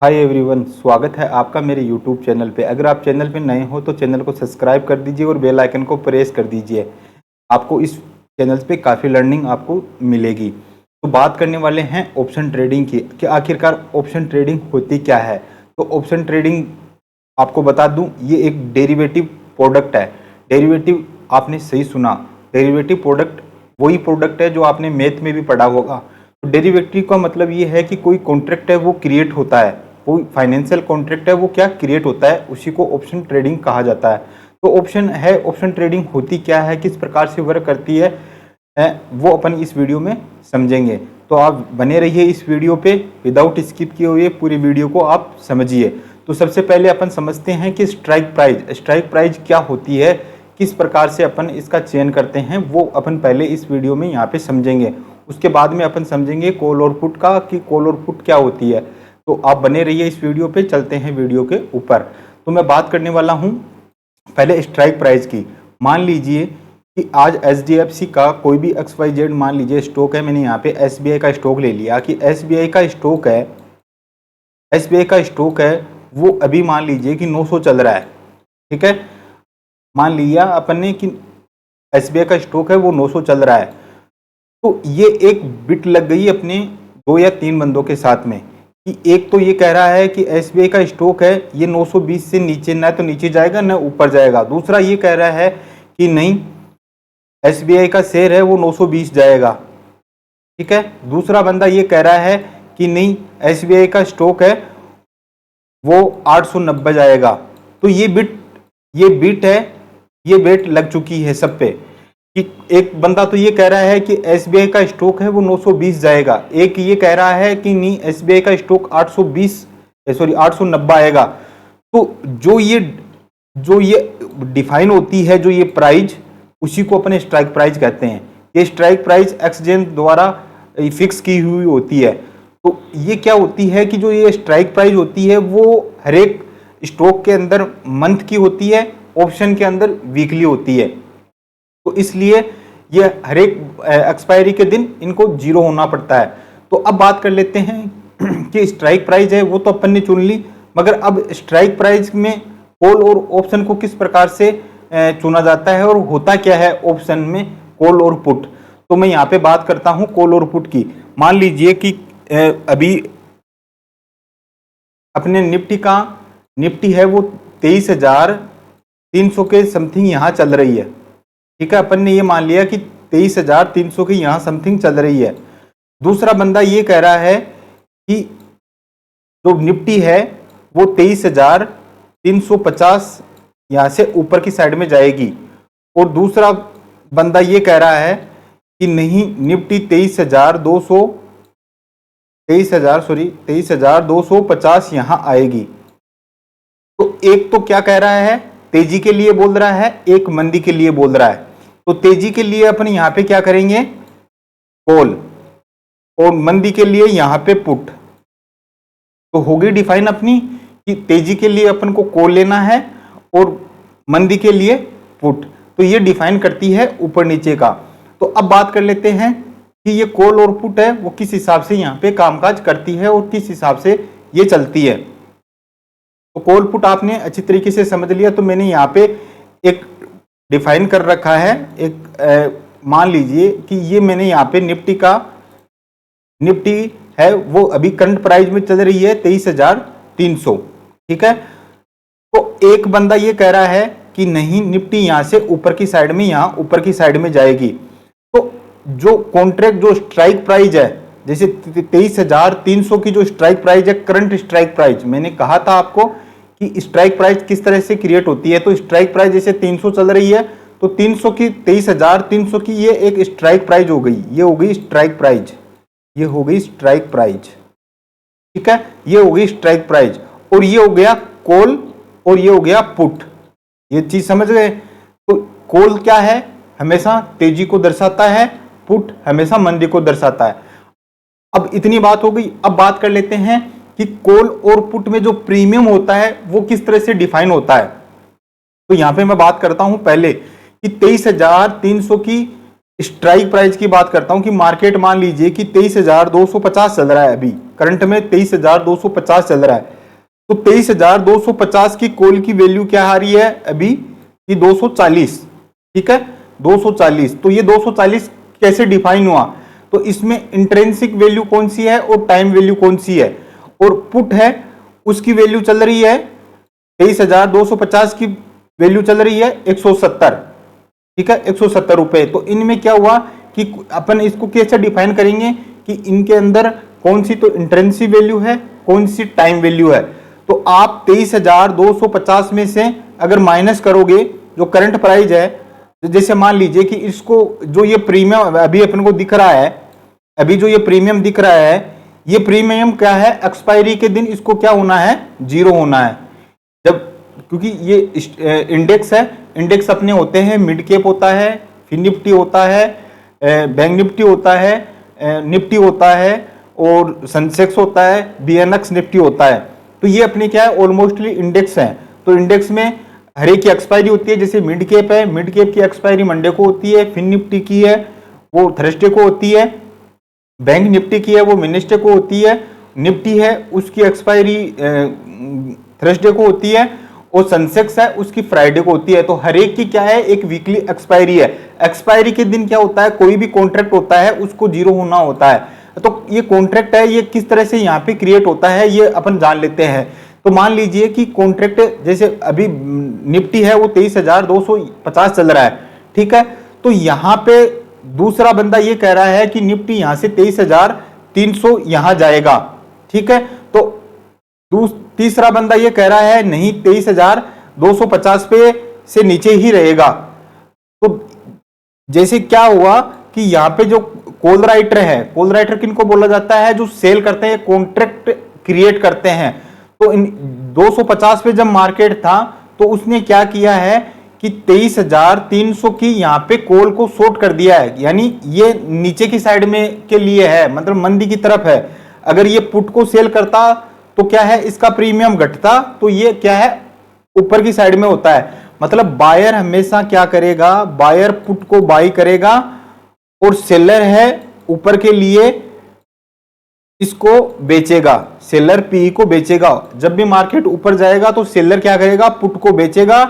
Hi everyone, स्वागत है आपका मेरे यूट्यूब चैनल पे। अगर आप चैनल पे नए हो तो चैनल को सब्सक्राइब कर दीजिए और बेल आइकन को प्रेस कर दीजिए। आपको इस चैनल पे काफ़ी लर्निंग आपको मिलेगी। तो बात करने वाले हैं ऑप्शन ट्रेडिंग की कि आखिरकार ऑप्शन ट्रेडिंग होती क्या है। तो ऑप्शन ट्रेडिंग आपको बता दूं, ये एक डेरिवेटिव प्रोडक्ट है। डेरिवेटिव आपने सही सुना, डेरिवेटिव प्रोडक्ट वही प्रोडक्ट है जो आपने मैथ में भी पढ़ा होगा। तो डेरिवेटिव का मतलब ये है कि कोई कॉन्ट्रैक्ट है वो क्रिएट होता है, कोई फाइनेंशियल कॉन्ट्रैक्ट है वो क्या क्रिएट होता है, उसी को ऑप्शन ट्रेडिंग कहा जाता है। तो ऑप्शन है, ऑप्शन ट्रेडिंग होती क्या है, किस प्रकार से वर्क करती है, वो अपन इस वीडियो में समझेंगे। तो आप बने रहिए इस वीडियो पे, विदाउट स्किप किए हुए पूरी वीडियो को आप समझिए। तो सबसे पहले अपन समझते हैं कि स्ट्राइक प्राइस क्या होती है, किस प्रकार से अपन इसका चयन करते हैं, वो अपन पहले इस वीडियो में यहाँ पे समझेंगे। उसके बाद में अपन समझेंगे कॉल और पुट का कि कॉल और पुट क्या होती है। तो आप बने रहिए इस वीडियो पे, चलते हैं वीडियो के ऊपर। तो मैं बात करने वाला हूँ पहले स्ट्राइक प्राइस की। मान लीजिए कि आज एचडीएफसी का कोई भी XYZ मान लीजिए स्टॉक है, मैंने यहाँ पे एसबीआई का स्टॉक ले लिया कि एसबीआई का स्टॉक है, वो अभी मान लीजिए कि 900 चल रहा है। ठीक है, मान लिया अपन ने कि एसबीआई का स्टॉक है वो 900 चल रहा है। तो ये एक बिट लग गई अपने 2 या 3 बंदों के साथ में कि एक तो ये कह रहा है कि एसबीआई का स्टॉक है ये 920 से नीचे ना तो नीचे जाएगा ना ऊपर जाएगा। दूसरा ये कह रहा है कि नहीं, एसबीआई का शेयर है वो 920 जाएगा। ठीक है, दूसरा बंदा ये कह रहा है कि नहीं, एसबीआई का स्टॉक है वो 890 जाएगा। तो ये बिट है, ये बेट लग चुकी है सब पे कि एक बंदा तो ये कह रहा है कि एसबीआई का स्टॉक है वो 920 जाएगा, एक ये कह रहा है कि नहीं एसबीआई का स्टॉक 890 आएगा। तो जो ये डिफाइन होती है, जो ये प्राइस, उसी को अपने स्ट्राइक प्राइस कहते हैं। ये स्ट्राइक प्राइस एक्सचेंज द्वारा फिक्स की हुई होती है। तो ये क्या होती है कि जो ये स्ट्राइक प्राइस होती है वो हर एक स्टॉक के अंदर मंथ की होती है, ऑप्शन के अंदर वीकली होती है। तो इसलिए ये हर एक एक्सपायरी के दिन इनको जीरो होना पड़ता है। तो अब बात कर लेते हैं कि स्ट्राइक प्राइस है वो तो अपन ने चुन ली, मगर अब स्ट्राइक प्राइस में कॉल और ऑप्शन को किस प्रकार से चुना जाता है और होता क्या है ऑप्शन में कॉल और पुट। तो मैं यहाँ पे बात करता हूँ कॉल और पुट की। मान लीजिए कि अभी अपने निफ्टी है वो 23,300 के समथिंग यहाँ चल रही है। ठीक है, अपन ने ये मान लिया कि 23,300 की यहाँ समथिंग चल रही है। दूसरा बंदा ये कह रहा है कि जो निफ्टी है वो 23,350 यहाँ से ऊपर की साइड में जाएगी। और दूसरा बंदा ये कह रहा है कि नहीं, निफ्टी 23,250 यहाँ आएगी। तो एक तो क्या कह रहा है, तेजी के लिए बोल रहा है, एक मंदी के लिए बोल रहा है। तो तेजी के लिए अपन यहां पे क्या करेंगे, कॉल, और मंदी के लिए यहां पे पुट। तो होगी डिफाइन अपनी कि तेजी के लिए अपन को कॉल लेना है और मंदी के लिए पुट। तो ये डिफाइन करती है ऊपर नीचे का। तो अब बात कर लेते हैं कि ये कॉल और पुट है वो किस हिसाब से यहाँ पे कामकाज करती है और किस हिसाब से ये चलती है। तो कॉल पुट आपने अच्छी तरीके से समझ लिया। तो मैंने यहाँ पे एक डिफाइन कर रखा है, एक मान लीजिए कि ये मैंने यहाँ पे निफ्टी है वो अभी करंट प्राइस में चल रही है 23,300। ठीक है, तो एक बंदा ये कह रहा है कि नहीं, निफ्टी यहाँ से ऊपर की साइड में, यहाँ ऊपर की साइड में जाएगी। तो जो कॉन्ट्रैक्ट, जो स्ट्राइक प्राइस है, जैसे 23,300 की जो स्ट्राइक प्राइस है, करंट स्ट्राइक प्राइस, मैंने कहा था आपको कि स्ट्राइक प्राइस किस तरह से क्रिएट होती है। तो स्ट्राइक प्राइस जैसे 300 चल रही है तो 300 की 23,300 की ये एक स्ट्राइक प्राइस हो गई, ये हो गई स्ट्राइक प्राइस, ये हो गई स्ट्राइक प्राइस। ठीक है, ये हो गई स्ट्राइक प्राइस और ये हो गया कॉल और ये हो गया पुट। ये चीज समझ गए। तो कॉल क्या है, हमेशा तेजी को दर्शाता है, पुट हमेशा मंदी को दर्शाता है। अब इतनी बात हो गई। अब बात कर लेते हैं कि कॉल और पुट में जो प्रीमियम होता है वो किस तरह से डिफाइन होता है। तो यहां पे मैं बात करता हूं पहले कि 23,300 की स्ट्राइक प्राइस की बात करता हूं कि मार्केट मान लीजिए कि 23,250 चल रहा है, अभी करंट में 23,250 चल रहा है। तो 23,250 की कॉल की वैल्यू क्या आ रही है अभी कि 240, ठीक है 240। तो ये 240 कैसे डिफाइन हुआ, तो इसमें इंट्रिंसिक वैल्यू कौन सी है और टाइम वैल्यू कौन सी है, और पुट है उसकी वैल्यू चल रही है 23,250 की वैल्यू चल रही है 170, ठीक है 170 रुपए। तो इनमें क्या हुआ कि अपन इसको कैसे डिफाइन करेंगे कि इनके अंदर कौन सी तो इंट्रिंसिक वैल्यू है, कौन सी टाइम वैल्यू है। तो आप 23,250 में से अगर माइनस करोगे जो करंट प्राइस है, जैसे मान लीजिए कि इसको जो ये प्रीमियम अभी अपन को दिख रहा है, अभी जो ये प्रीमियम दिख रहा है, ये प्रीमियम क्या है, एक्सपायरी के दिन इसको क्या होना है, जीरो होना है। जब क्योंकि ये इंडेक्स है, इंडेक्स अपने होते हैं मिड कैप होता है, फिन निफ्टी होता है, बैंक निफ्टी होता है, निफ्टी होता है और सेंसेक्स होता है, बीएनएक्स निफ्टी होता है। तो ये अपने क्या है, ऑलमोस्टली इंडेक्स है। तो इंडेक्स में हर एक की एक्सपायरी होती है, जैसे मिड कैप है, मिड कैप की एक्सपायरी मंडे को होती है, फिन निफ्टी की है वो थर्सडे को होती है, बैंक निफ्टी की है वो वेडनेसडे को होती है, निफ्टी है उसकी एक्सपायरी थर्सडे को होती है, और सेंसेक्स है उसकी फ्राइडे को होती है। तो हर एक की क्या है, एक वीकली एक्सपायरी है। एक्सपायरी के दिन क्या होता है, कोई भी कॉन्ट्रैक्ट होता है उसको जीरो होना होता है। तो ये कॉन्ट्रैक्ट है, ये किस तरह से यहाँ पे क्रिएट होता है ये अपन जान लेते हैं। तो मान लीजिए कि कॉन्ट्रैक्ट जैसे अभी निफ्टी है वो 23,250 चल रहा है, ठीक है। तो यहाँ पे दूसरा बंदा ये कह रहा है कि निफ्टी यहां से 23,300 यहां जाएगा, ठीक है। तो तीसरा बंदा ये कह रहा है नहीं 23,250 पे से नीचे ही रहेगा। तो जैसे क्या हुआ कि यहाँ पे जो कॉल राइटर है, कॉल राइटर किनको बोला जाता है, जो सेल करते हैं, कॉन्ट्रैक्ट क्रिएट करते हैं। तो इन 250 पे जब मार्केट था तो उसने क्या किया है कि 23,300 की यहाँ पे कॉल को शॉर्ट कर दिया है, यानी ये नीचे की साइड में के लिए है, मतलब मंदी की तरफ है। अगर ये पुट को सेल करता तो क्या है, इसका प्रीमियम घटता, तो ये क्या है ऊपर की साइड में होता है। मतलब बायर हमेशा क्या करेगा, बायर पुट को बाई करेगा और सेलर है ऊपर के लिए इसको बेचेगा, सेलर पी को बेचेगा। जब भी मार्केट ऊपर जाएगा तो सेलर क्या करेगा, पुट को बेचेगा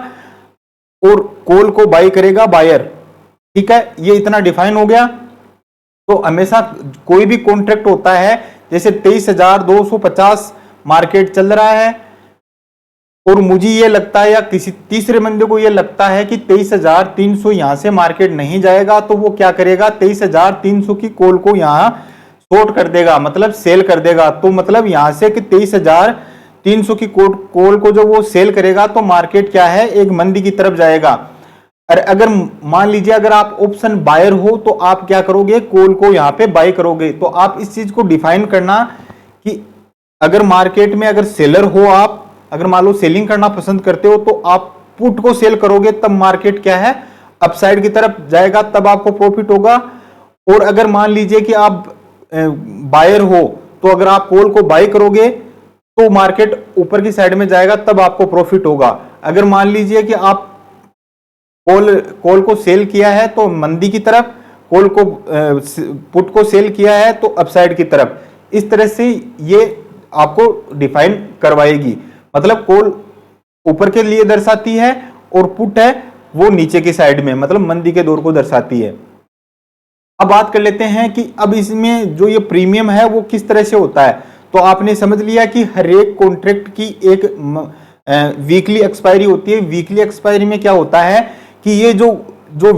और कॉल को बाई करेगा बायर, ठीक है। ये इतना डिफाइन हो गया। तो हमेशा कोई भी कॉन्ट्रैक्ट होता है, जैसे 23,250 मार्केट चल रहा है और मुझे ये लगता है या किसी तीसरे बंदे को ये लगता है कि 23,300 यहां से मार्केट नहीं जाएगा, तो वो क्या करेगा, 23,300 की कॉल को यहां शॉर्ट कर देगा, मतलब सेल कर देगा। तो मतलब यहां से कि 23,300 की कॉल को जो वो सेल करेगा तो मार्केट क्या है, एक मंदी की तरफ जाएगा। और अगर मान लीजिए अगर आप ऑप्शन बायर हो तो आप क्या करोगे, कॉल को यहां पे बाय करोगे। तो आप इस चीज को डिफाइन करना कि अगर मार्केट में अगर सेलर हो, आप अगर मान लो सेलिंग करना पसंद करते हो तो आप पुट को सेल करोगे, तब मार्केट क्या है अपसाइड की तरफ जाएगा, तब आपको प्रॉफिट होगा। और अगर मान लीजिए कि आप बायर हो तो अगर आप कॉल को बाय करोगे तो मार्केट ऊपर की साइड में जाएगा, तब आपको प्रॉफिट होगा। अगर मान लीजिए कि आप कॉल को सेल किया है तो मंदी की तरफ, कॉल को पुट को सेल किया है तो अपसाइड की तरफ, इस तरह से ये आपको डिफाइन करवाएगी। मतलब कॉल ऊपर के लिए दर्शाती है और पुट है वो नीचे की साइड में, मतलब मंदी के दौर को दर्शाती है। अब बात कर लेते हैं कि अब इसमें जो ये प्रीमियम है वो किस तरह से होता है। तो आपने समझ लिया कि हर एक कॉन्ट्रैक्ट की एक वीकली एक्सपायरी होती है। वीकली एक्सपायरी में क्या होता है कि ये जो जो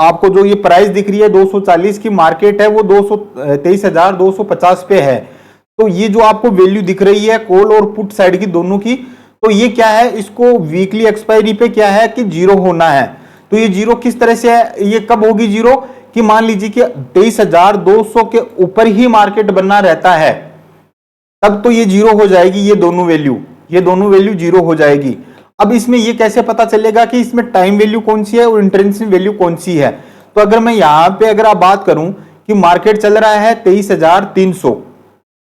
आपको जो ये प्राइस दिख रही है 240 की मार्केट है वो 23,250 पे है। तो ये जो आपको वैल्यू दिख रही है कॉल और पुट साइड की दोनों की, तो ये क्या है, इसको वीकली एक्सपायरी पे क्या है कि जीरो होना है। तो ये जीरो किस तरह से है, ये कब होगी जीरो, कि मान लीजिए कि 23,200 के ऊपर ही मार्केट बनना रहता है, तब तो ये जीरो हो जाएगी। ये दोनों वैल्यू जीरो हो जाएगी। अब इसमें ये कैसे पता चलेगा कि इसमें टाइम वैल्यू कौन सी है और इंट्रिंसिक वैल्यू कौन सी है। तो अगर मैं यहां पे अगर आप बात करूं कि मार्केट चल रहा है 23,300,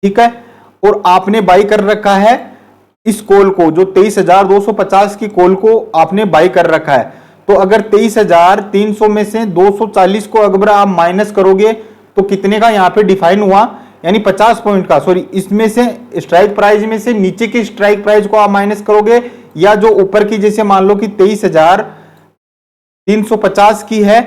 ठीक है, और आपने बाई कर रखा है इस कॉल को, जो 23,250 की कॉल को आपने बाई कर रखा है, तो अगर 23,300 में से 240 को अगर आप माइनस करोगे तो कितने का यहाँ पे डिफाइन हुआ, यानी 50 पॉइंट का, सॉरी, इसमें से स्ट्राइक प्राइस में से नीचे की स्ट्राइक प्राइस को आप माइनस करोगे या जो ऊपर की, जैसे मान लो कि 23,350 की है,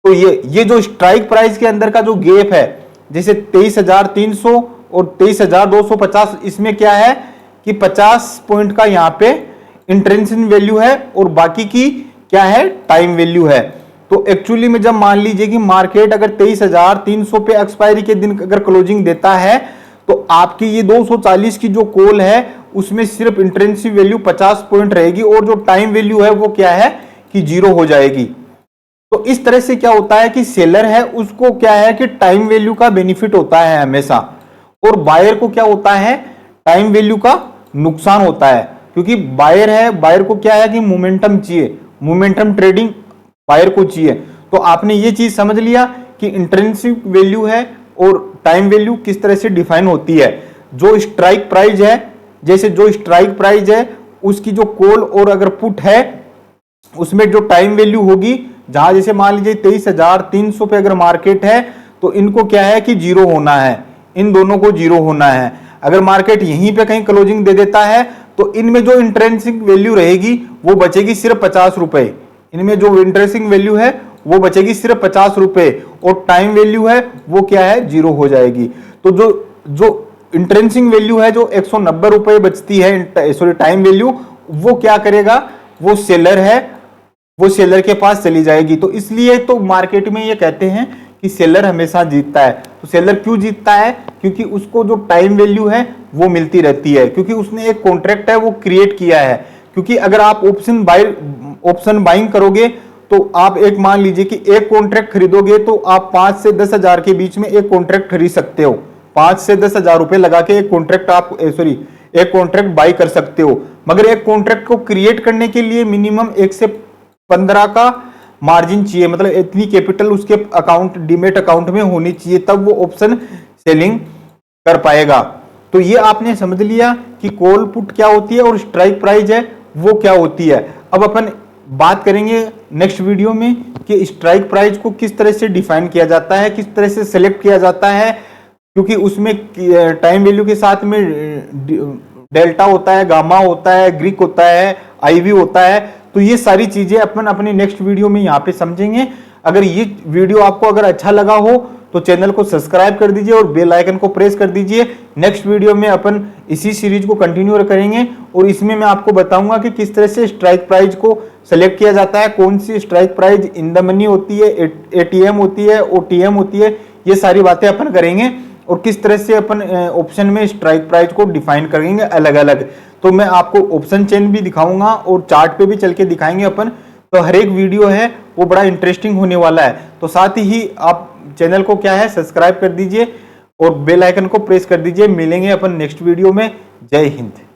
तो ये जो स्ट्राइक प्राइस के अंदर का जो गैप है, जैसे 23,300 और 23,250, इसमें क्या है कि 50 पॉइंट का यहाँ पे इंट्रिंसिक वैल्यू है और बाकी की क्या है, टाइम वैल्यू है। तो एक्चुअली में जब मान लीजिए कि मार्केट अगर 23,300 पे एक्सपायरी के दिन अगर क्लोजिंग देता है तो आपकी ये 240 की जो कॉल है उसमें सिर्फ इंट्रिंसिक वैल्यू 50 पॉइंट रहेगी और जो टाइम वैल्यू है वो क्या है कि 0 हो जाएगी। तो इस तरह से क्या होता है कि सेलर है उसको क्या है कि टाइम वैल्यू का बेनिफिट होता है हमेशा, और बायर को क्या होता है, टाइम वैल्यू का नुकसान होता है, क्योंकि बायर है, बायर को क्या है कि मोमेंटम चाहिए, मोमेंटम ट्रेडिंग बायर को चाहिए। तो आपने ये चीज समझ लिया कि इंट्रिंसिक वैल्यू है और टाइम वैल्यू किस तरह से डिफाइन होती है। जो स्ट्राइक प्राइस है, जैसे जो स्ट्राइक प्राइस है उसकी जो कॉल और अगर पुट है उसमें जो टाइम वैल्यू होगी, जहां जैसे मान लीजिए 23,300 पे अगर मार्केट है तो इनको क्या है कि 0 होना है, इन दोनों को 0 होना है। अगर मार्केट यहीं पे कहीं क्लोजिंग दे देता है तो इनमें जो इंट्रिंसिक वैल्यू रहेगी वो बचेगी सिर्फ 50 रुपए, इनमें जो इंट्रिंसिक वैल्यू है वो बचेगी सिर्फ 50 रुपए और टाइम वैल्यू है वो क्या है 0 हो जाएगी। तो जो इंट्रिंसिक वैल्यू है जो 190 रुपए बचती है, सॉरी टाइम वैल्यू, वो क्या करेगा, वो सेलर है, वो सेलर के पास चली जाएगी। तो इसलिए तो मार्केट में ये कहते हैं कि सेलर हमेशा जीतता है। तो सेलर क्यों जीतता है, क्योंकि उसको जो टाइम वैल्यू है वो मिलती रहती है, क्योंकि उसने एक कॉन्ट्रैक्ट है वो क्रिएट किया है। क्योंकि अगर आप ऑप्शन बाइंग करोगे तो आप एक मान लीजिए कि एक कॉन्ट्रैक्ट खरीदोगे तो आप 5 से 10 हजार के बीच में एक कॉन्ट्रैक्ट खरीद सकते हो, 5 से 10 हजार रुपए लगा के एक कॉन्ट्रैक्ट एक कॉन्ट्रैक्ट बाई कर सकते हो। मगर एक कॉन्ट्रैक्ट को क्रिएट करने के लिए मिनिमम 1 से 15 का मार्जिन चाहिए, मतलब इतनी कैपिटल उसके अकाउंट, डीमेट अकाउंट में होनी चाहिए, तब वो ऑप्शन सेलिंग कर पाएगा। तो ये आपने समझ लिया कि कॉल पुट क्या होती है और स्ट्राइक प्राइस है वो क्या होती है। अब अपन बात करेंगे नेक्स्ट वीडियो में कि स्ट्राइक प्राइस को किस तरह से डिफाइन किया जाता है, किस तरह से सेलेक्ट किया जाता है, क्योंकि उसमें टाइम वैल्यू के साथ में डेल्टा होता है, गामा होता है, ग्रीक होता है, आईवी होता है। तो ये सारी चीजें अपन अपने नेक्स्ट वीडियो में यहाँ पे समझेंगे। अगर ये वीडियो आपको अगर अच्छा लगा हो तो चैनल को सब्सक्राइब कर दीजिए और बेल आइकन को प्रेस कर दीजिए। नेक्स्ट वीडियो में अपन इसी सीरीज को कंटिन्यू करेंगे और इसमें मैं आपको बताऊंगा कि किस तरह से स्ट्राइक प्राइस को सेलेक्ट किया जाता है, कौन सी strike price in the money होती है, एटीएम होती है, ओटीएम होती है, ये सारी बातें अपन करेंगे और किस तरह से अपन ऑप्शन में स्ट्राइक प्राइस को डिफाइन करेंगे अलग अलग। तो मैं आपको ऑप्शन चेन भी दिखाऊंगा और चार्ट पे भी चल के दिखाएंगे अपन। तो हर एक वीडियो है वो बड़ा इंटरेस्टिंग होने वाला है। तो साथ ही आप चैनल को क्या है सब्सक्राइब कर दीजिए और बेल आइकन को प्रेस कर दीजिए। मिलेंगे अपन नेक्स्ट वीडियो में। जय हिंद।